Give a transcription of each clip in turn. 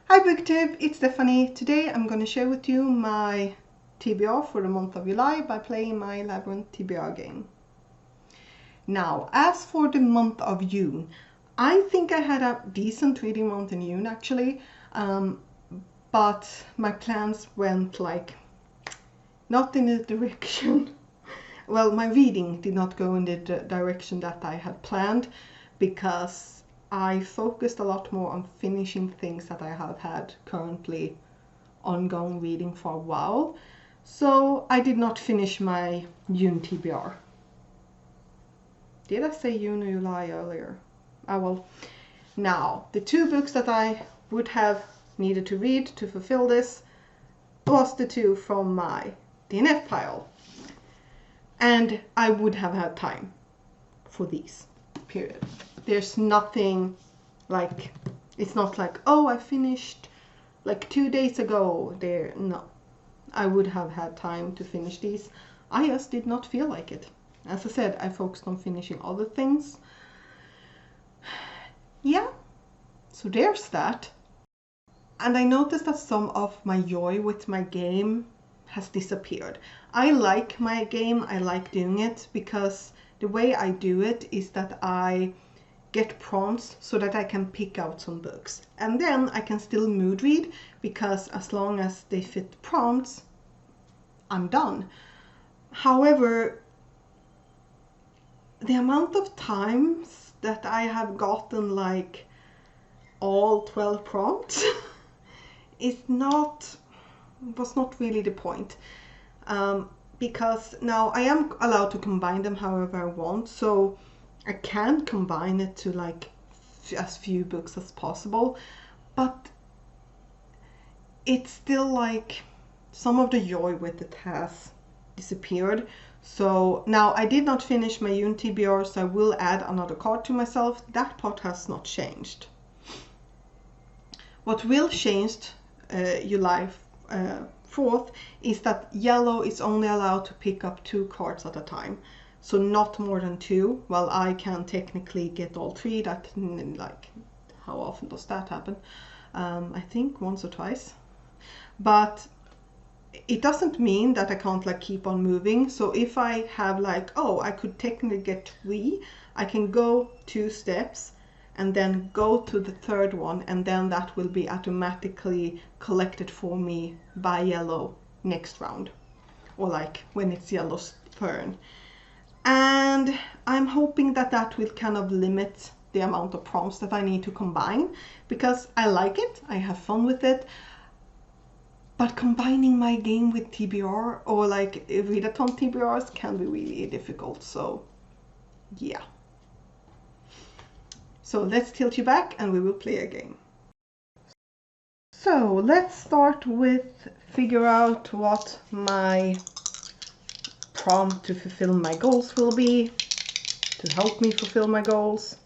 Hi BookTube, it's Stephanie. Today I'm going to share with you my TBR for the month of July by playing my Labyrinth TBR game. Now, as for the month of June, I think I had a decent reading month in June actually, but my plans went like not in the direction. Well, my reading did not go in the direction that I had planned because I focused a lot more on finishing things that I have had currently ongoing reading for a while. So I did not finish my June TBR. Did I say June or July earlier? Well, now the two books that I would have needed to read to fulfill this was the two from my DNF pile. And I would have had time for these, period. There's nothing like, it's not like, oh, I finished like 2 days ago. No, I would have had time to finish these. I just did not feel like it. As I said, I focused on finishing other things. Yeah, so there's that. And I noticed that some of my joy with my game has disappeared. I like my game, I like doing it because the way I do it is that I get prompts so that I can pick out some books. And then I can still mood read because as long as they fit prompts, I'm done. However, the amount of times that I have gotten like all 12 prompts was not really the point. Because now I am allowed to combine them however I want, so I can combine it to like as few books as possible, but it's still like some of the joy with it has disappeared. So now I did not finish my June TBR, so I will add another card to myself. That part has not changed. What will change July 4th is that yellow is only allowed to pick up 2 cards at a time, so not more than 2. Well, I can technically get all 3. That, like, how often does that happen? I think once or twice, but it doesn't mean that I can't like keep on moving. So if I have like, oh, I could technically get 3, I can go 2 steps and then go to the 3rd one, and then that will be automatically collected for me by yellow next round, or like when it's yellow's turn. And I'm hoping that that will kind of limit the amount of prompts that I need to combine, because I like it, I have fun with it, but combining my game with TBR or like readathon TBRs can be really difficult. So yeah. So let's tilt you back and we will play a game. So let's start with figure out what my prompt to fulfill my goals will be, to help me fulfill my goals.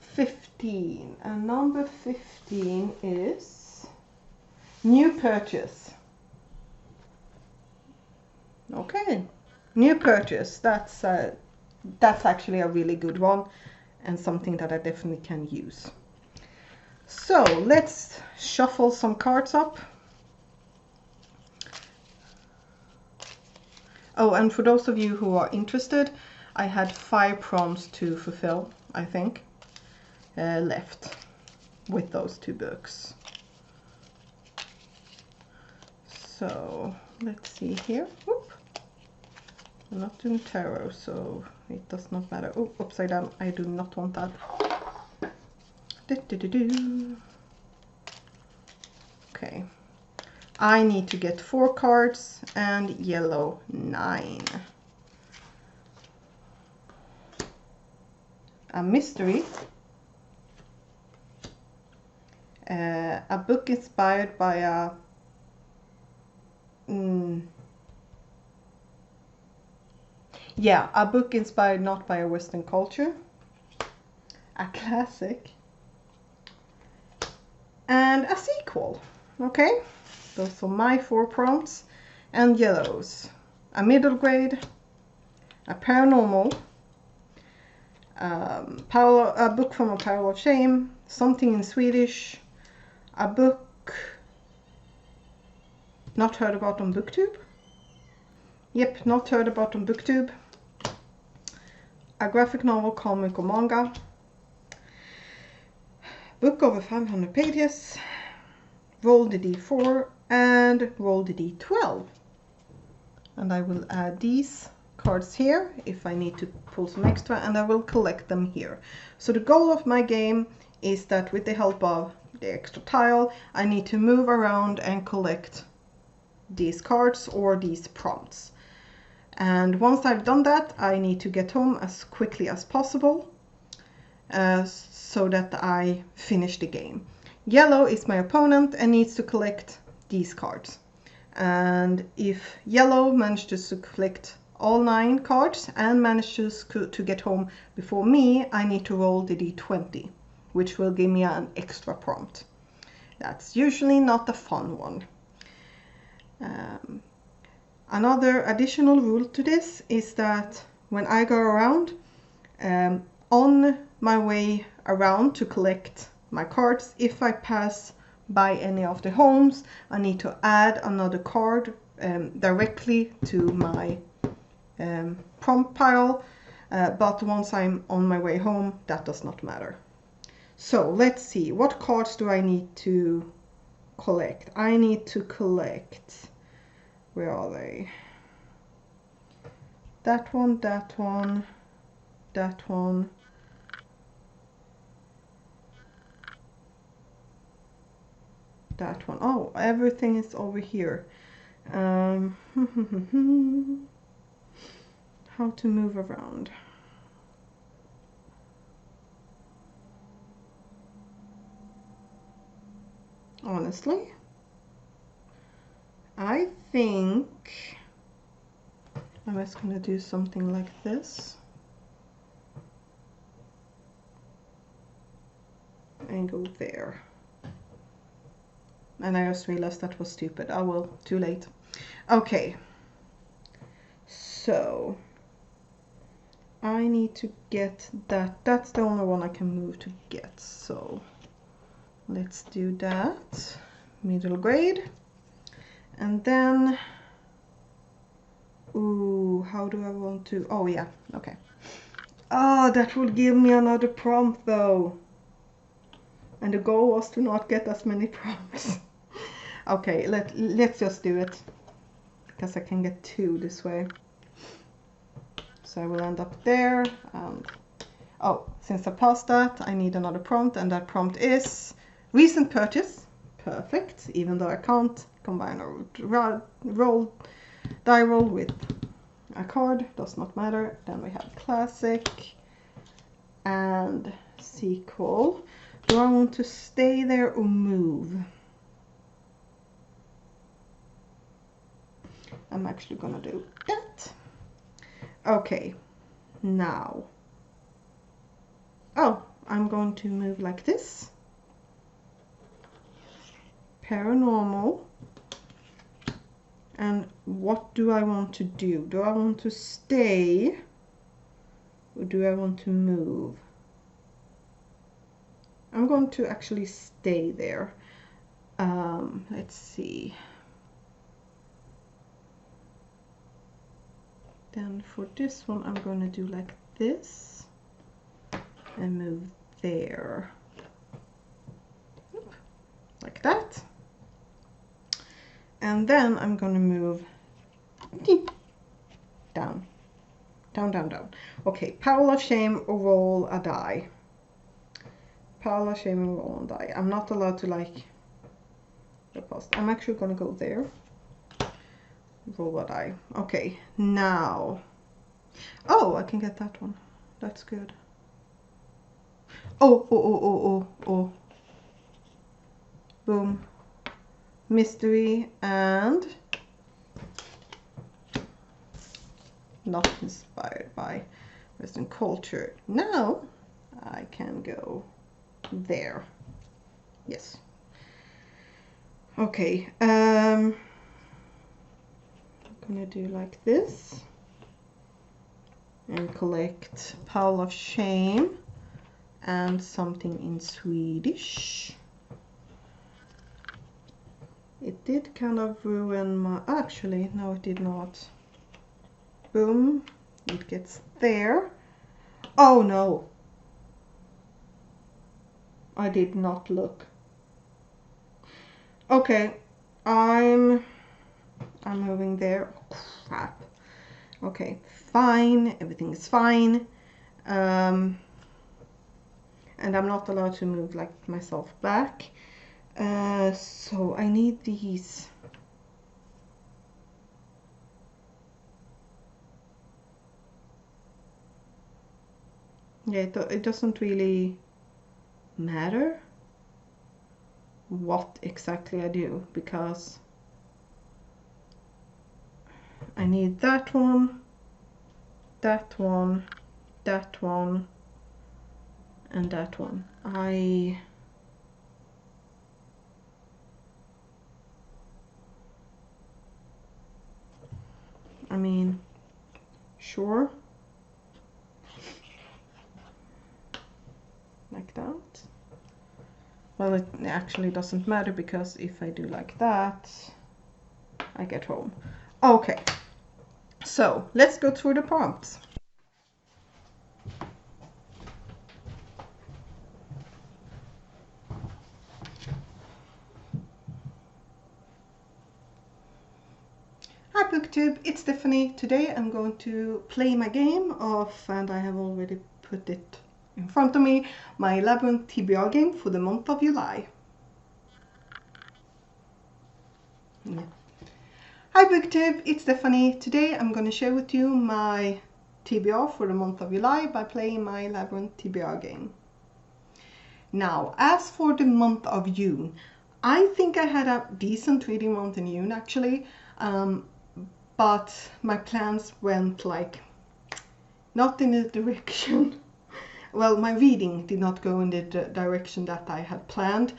15, and number 15 is new purchase. Okay, new purchase, that's actually a really good one and something that I definitely can use. So let's shuffle some cards up. Oh, and for those of you who are interested, I had 5 prompts to fulfill, I think, left with those 2 books. So let's see here. Whoop. I'm not doing tarot, so it does not matter. Oh, upside down. I do not want that. Okay. I need to get 4 cards and yellow 9. A mystery. A book inspired by a a book inspired not by a Western culture. A classic. And a sequel. Okay, those are my 4 prompts. And yellows. A middle grade. A paranormal. A book from a pile of shame. something in Swedish, a book not heard about on BookTube. Yep, not heard about on BookTube. A graphic novel, comic or manga. Book over 500 pages. Roll the d4 and roll the d12. And I will add these cards here if I need to pull some extra, and I will collect them here. So the goal of my game is that with the help of the extra tile, I need to move around and collect these cards or these prompts. And once I've done that, I need to get home as quickly as possible so that I finish the game. Yellow is my opponent and needs to collect these cards. And if yellow manages to collect all 9 cards and manages to get home before me, I need to roll the d20, which will give me an extra prompt. That's usually not a fun one. Another additional rule to this is that when I go around, on my way around to collect my cards, if I pass by any of the homes, I need to add another card directly to my prompt pile, but once I'm on my way home, that does not matter. So let's see, what cards do I need to collect? I need to collect, where are they? That one, that one, that one. That one. Oh, everything is over here. How to move around. Honestly, I think I'm just going to do something like this. And go there. And I just realized that was stupid. Oh well, too late. Okay. So I need to get that. That's the only one I can move to get. So let's do that. Middle grade. And then, ooh, how do I want to? Oh yeah, okay. Oh, that will give me another prompt though. And the goal was to not get as many prompts. Okay, let's just do it. Because I can get 2 this way. So I will end up there. And oh, since I passed that, I need another prompt. And that prompt is recent purchase. Perfect. Even though I can't combine a die roll with a card. Does not matter. Then we have classic and sequel. Do I want to stay there or move? I'm actually gonna do that. Okay, now. Oh, I'm going to move like this. Paranormal. And what do I want to do? Do I want to stay? Or do I want to move? I'm going to actually stay there. Let's see. Then for this one, I'm going to do like this and move there. Like that. And then I'm going to move down. Down, down, down. Okay, pile of shame or roll a die. Pile of shame and roll a die. I'm not allowed to like the post. I'm actually going to go there. Roll a die. Okay, now. Oh, I can get that one. That's good. Oh. Boom. Mystery and not inspired by Western culture. Now I can go there. Yes. Okay. I'm gonna do like this and collect pile of shame and something in Swedish. It did kind of ruin my... Actually, no, it did not. Boom. It gets there. Oh no! I did not look. Okay, I'm moving there. Oh, crap. Okay, fine. Everything is fine. And I'm not allowed to move like myself back. So I need these. Yeah, it doesn't really matter what exactly I do, because I need that one, that one, that one, and that one. I mean, sure. Like that. Well, it actually doesn't matter, because if I do like that, I get home. Okay, so let's go through the prompts. Hi BookTube, it's Stephanie. Today I'm going to play my game of, and I have already put it in front of me, my Labyrinth TBR game for the month of July. Yeah. Hi BookTube, it's Stephanie. Today I'm going to share with you my TBR for the month of July by playing my Labyrinth TBR game. Now, as for the month of June, I think I had a decent reading month in June actually, but my plans went like not in the direction. Well, my reading did not go in the direction that I had planned,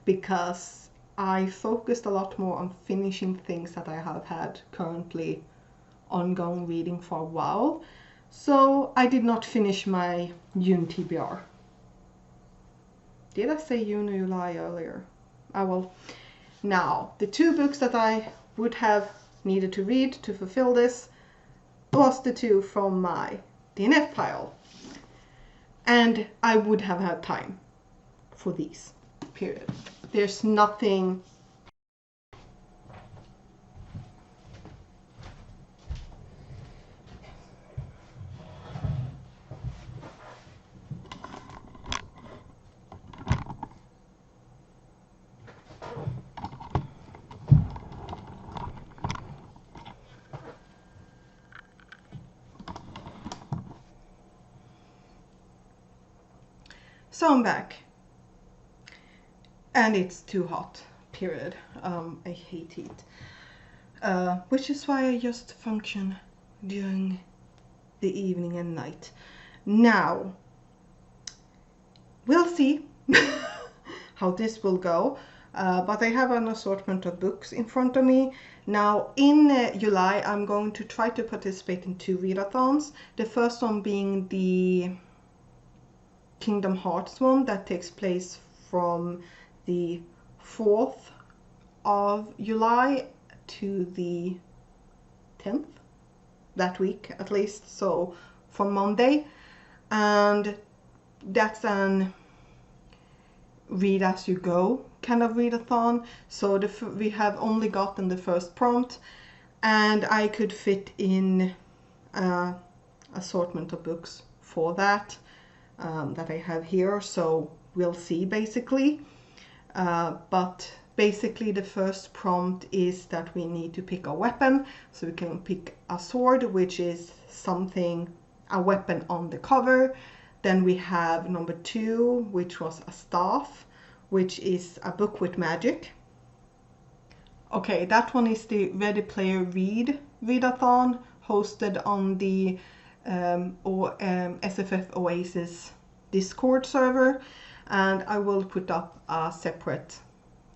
because I focused a lot more on finishing things that I have had currently ongoing reading for a while. So I did not finish my June TBR. Did I say June or July earlier? Ah, well. Now, the two books that I would have needed to read to fulfill this was the two from my DNF pile. And I would have had time for these, period. There's nothing... So I'm back. And it's too hot, period. I hate heat. Which is why I just function during the evening and night. Now, we'll see how this will go. But I have an assortment of books in front of me. Now, in July, I'm going to try to participate in 2 readathons. The first one being the Kingdom Hearts one that takes place from the 4th of July to the 10th, that week at least, so from Monday. And that's an read as you go kind of readathon. So we have only gotten the first prompt, and I could fit in an assortment of books for that that I have here, so we'll see basically. But basically the first prompt is that we need to pick a weapon, so we can pick a sword, which is something, a weapon on the cover. Then we have number 2, which was a staff, which is a book with magic. Okay, that one is the Ready Player readathon, hosted on the SFF Oasis Discord server, and I will put up a separate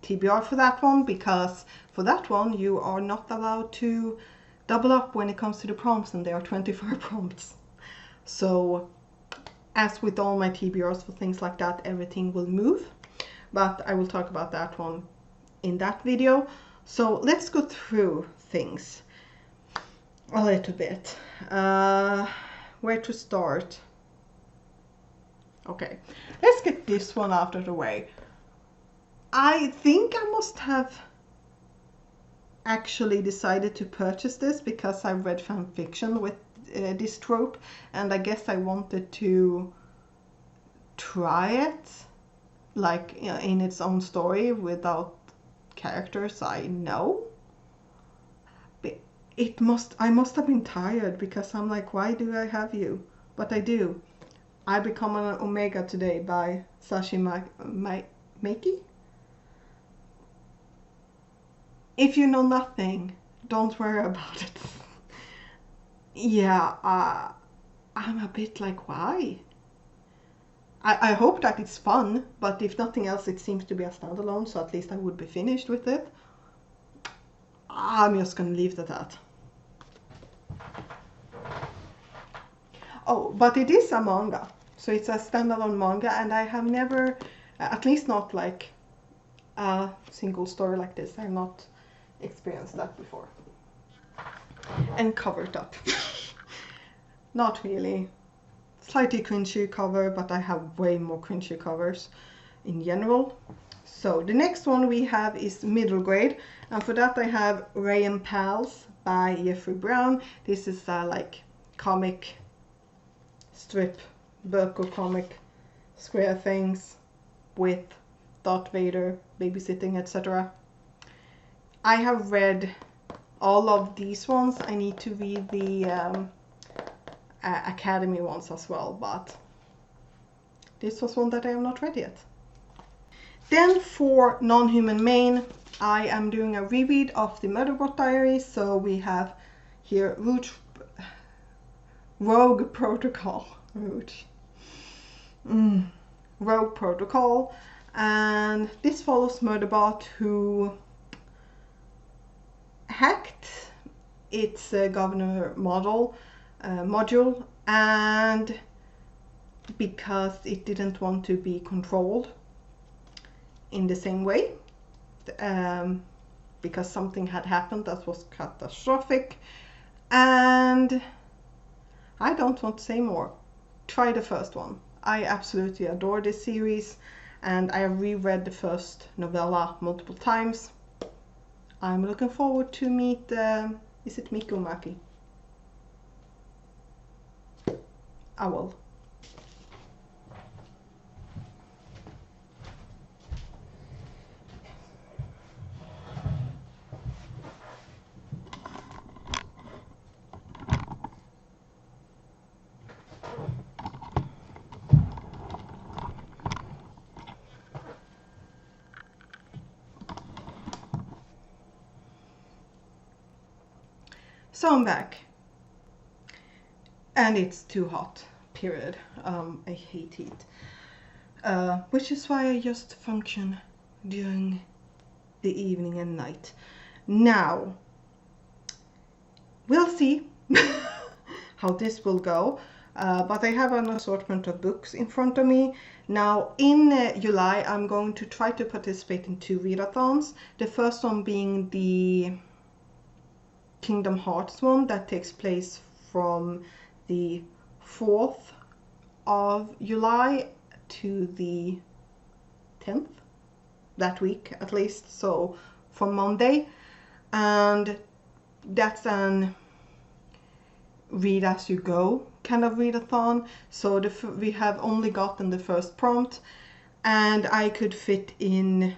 TBR for that one, because for that one you are not allowed to double up when it comes to the prompts, and there are 24 prompts. So as with all my TBRs for things like that, everything will move, but I will talk about that one in that video. So let's go through things a little bit. Where to start? Okay, let's get this one out of the way. I think I must have actually decided to purchase this because I read fan fiction with this trope, and I guess I wanted to try it like in its own story without characters I know. But I must have been tired, because I'm like, why do I have you? But I do. I Become an Omega Today by Sashi Maki. If you know nothing, don't worry about it. Yeah, I'm a bit like, why? I hope that it's fun, but if nothing else, it seems to be a standalone, so at least I would be finished with it. I'm just gonna leave it at that. Oh, but it is a manga, so it's a standalone manga, and I have never, at least not like a single story like this, I have not experienced that before. And covered up. Not really. Slightly cringy cover, but I have way more cringy covers in general. So the next one we have is Middle Grade, and for that I have Ray and Pals by Jeffrey Brown. This is like comic strip, Burko comic square things with Darth Vader babysitting, etc. I have read all of these ones. I need to read the Academy ones as well, but this was one that I have not read yet. Then for Non-Human Main, I am doing a reread of the Murderbot Diary. So we have here Rogue Protocol. Rogue Protocol, and this follows Murderbot, who hacked its governor module, and because it didn't want to be controlled in the same way, because something had happened that was catastrophic, and I don't want to say more. Try the first one. I absolutely adore this series, and I have reread the first novella multiple times. I'm looking forward to meet, is it Miko Maki? Owl. So I'm back, and it's too hot, period. I hate heat, which is why I just function during the evening and night. Now, we'll see how this will go, but I have an assortment of books in front of me. Now, in July, I'm going to try to participate in 2 readathons. The first one being the Kingdom Hearts one that takes place from the 4th of July to the 10th, that week at least, so from Monday, and that's an read as you go kind of readathon. So we have only gotten the first prompt, and I could fit in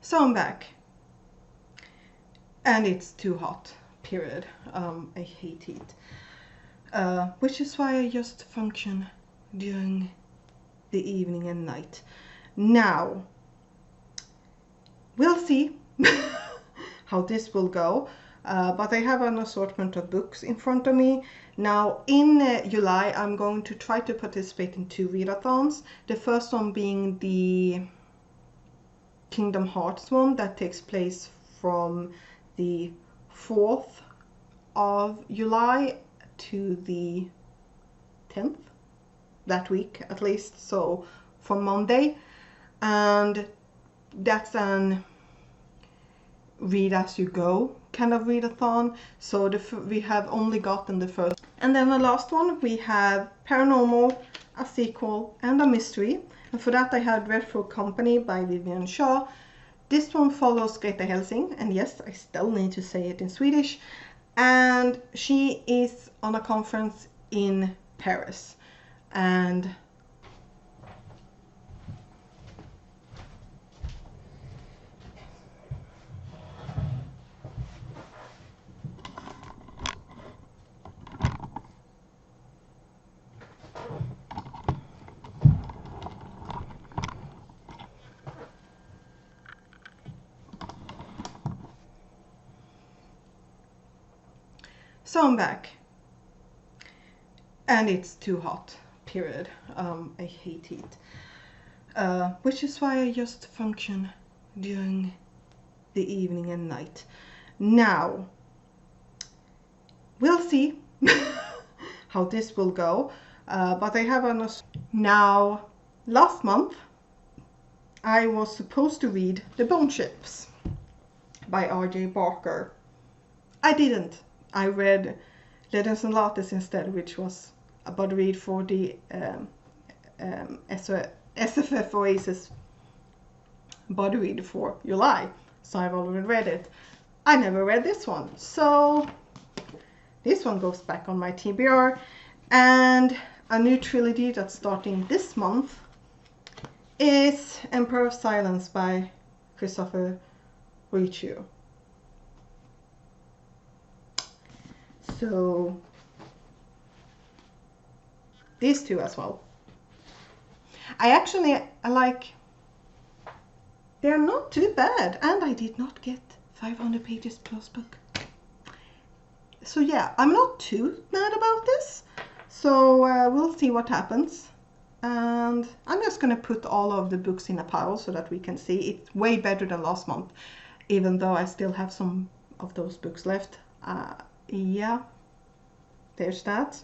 So I'm back, and it's too hot, period. I hate heat, which is why I just function during the evening and night. Now, we'll see how this will go. But I have an assortment of books in front of me. Now in July I'm going to try to participate in 2 readathons. The first one being the Kingdom Hearts one that takes place from the 4th of July to the 10th, that week at least, so from Monday. And that's an read as you go kind of readathon, so we have only gotten the first. And then the last one we have Paranormal, a sequel and a mystery, and for that I had Dreadful Company by Vivian Shaw. This one follows Greta Helsing, and yes, I still need to say it in Swedish, and she is on a conference in Paris. And so I'm back, and it's too hot, period. I hate heat, which is why I just function during the evening and night. Now, we'll see how this will go, but I have an... Now, last month I was supposed to read The Bone Ships by R.J. Barker. I didn't. I read Legends and Lattes instead, which was a body read for the SFF Oasis body read for July. So I've already read it. I never read this one, so this one goes back on my TBR. And a new trilogy that's starting this month is Emperor of Silence by Christopher Riccio. So these two as well. I like, they're not too bad, and I did not get 500 pages plus book. So yeah, I'm not too mad about this. So we'll see what happens. And I'm just gonna put all of the books in a pile so that we can see. It's way better than last month, even though I still have some of those books left. Yeah, there's that.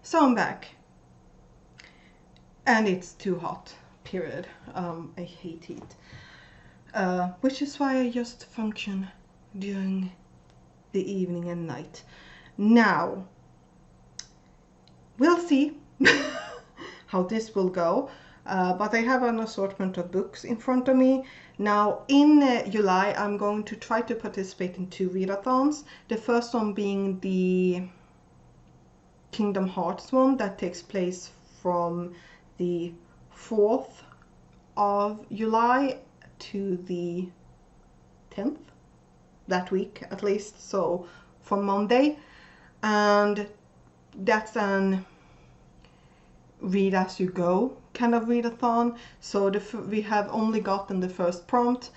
So I'm back, and it's too hot, period. I hate heat, which is why I just function during the evening and night. Now, we'll see how this will go, but I have an assortment of books in front of me. Now in July I'm going to try to participate in 2 readathons. The first one being the Kingdom Hearts one that takes place from the 4th of July to the 10th, that week at least, so from Monday. And that's an read as you go kind of readathon, so we have only gotten the first prompt.